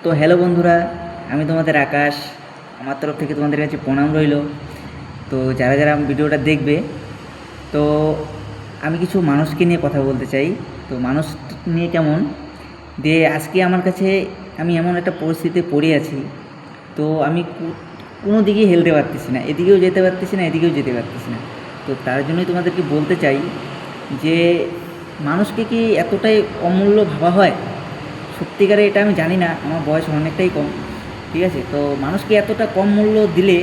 তো হ্যালো বন্ধুরা, আমি তোমাদের আকাশ। আমার তরফ থেকে তোমাদের কাছে প্রণাম রইল। তো যারা যারা ভিডিওটা দেখবে, তো আমি কিছু মানুষকে নিয়ে কথা বলতে চাই। তো মানুষ নিয়ে কেমন যে আজকে আমার কাছে আমি এমন একটা পরিস্থিতিতে পড়ে আছি। তো আমি কোনো দিকেই হেলতে পারতেছি না, এদিকেও যেতে পারতেছি না, এদিকেও যেতে পারতেছি না। তো তার জন্যই তোমাদেরকে বলতে চাই যে মানুষকে কি এতটাই অমূল্য ভাবা হয়? সত্যিকারে এটা আমি জানি না, আমার বয়স অনেকটাই কম, ঠিক আছে? তো মানুষকে এতটা কম মূল্য দিলে,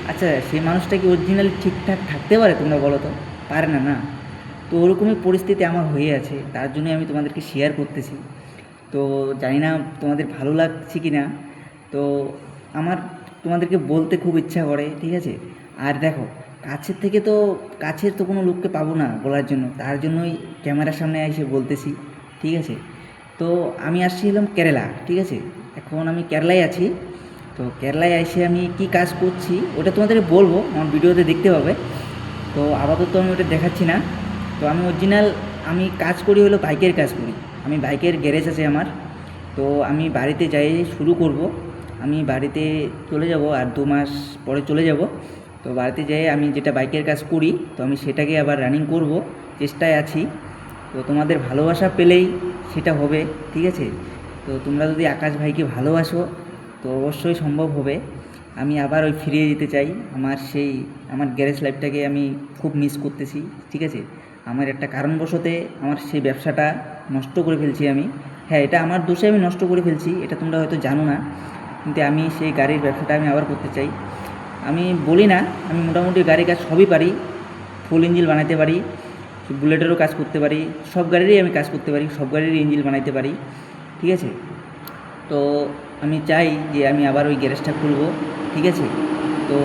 আচ্ছা সেই মানুষটা কি অরিজিনালি ঠিকঠাক থাকতে পারে? তোমরা বলো তো, পারে না, না? তো ওরকমই পরিস্থিতি আমার হয়ে আছে, তার জন্যই আমি তোমাদেরকে শেয়ার করতেছি। তো জানি না তোমাদের ভালো লাগছে কি না। তো আমার তোমাদেরকে বলতে খুব ইচ্ছা করে, ঠিক আছে? আর দেখো, কাছের থেকে তো কাছের তো কোনো লোককে পাবো না বলার জন্য, তার জন্যই ক্যামেরার সামনে এসে বলতেছি, ঠিক আছে? তো আমি আসছিলাম কেরালা, ঠিক আছে? এখন আমি কেরালায় আছি। তো কেরালায় এসে আমি কি কাজ করছি ওটা তোমাদেরকে বলবো, আমার ভিডিওতে দেখতে পাবে। তো আপাতত আমি ওটা দেখাচ্ছি না। তো আমি অরিজিনাল আমি কাজ করি হলো বাইকের কাজ করি। আমি বাইকের গ্যারেজ আছে আমার। তো আমি বাড়িতে যাই শুরু করব। আমি বাড়িতে চলে যাব আর 2 মাস পরে চলে যাব। তো বাড়িতে যেয়ে আমি যেটা বাইকের কাজ করি, তো আমি সেটাকে আবার রানিং করব, চেষ্টায় আছি। তো তোমাদের ভালোবাসা পেলেই সেটা হবে, ঠিক আছে? তো তোমরা যদি আকাশ ভাইকে ভালোবাসো, তো অবশ্যই সম্ভব হবে। আমি আবার ওই ফিরিয়ে দিতে চাই আমার সেই আমার গ্যারেজ লাইফটাকে আমি খুব মিস করতেছি, ঠিক আছে? আমার একটা কারণবশতে আমার সেই ব্যবসাটা নষ্ট করে ফেলছি আমি। হ্যাঁ, এটা আমার দোষে আমি নষ্ট করে ফেলছি, এটা তোমরা হয়তো জানো না। কিন্তু আমি সেই গাড়ির ব্যবসাটা আমি আবার করতে চাই। আমি বলি না, আমি মোটামুটি গাড়ির কাজ সবই পারি। ফুল ইঞ্জিন বানাতে পারি, বুলেটেরও কাজ করতে পারি, সব গাড়িরই আমি কাজ করতে পারি, সব গাড়িরই ইঞ্জিন বানাইতে পারি, ঠিক আছে? তো আমি চাই যে আমি আবার ওই গ্যারেজটা খুলব, ঠিক আছে? তো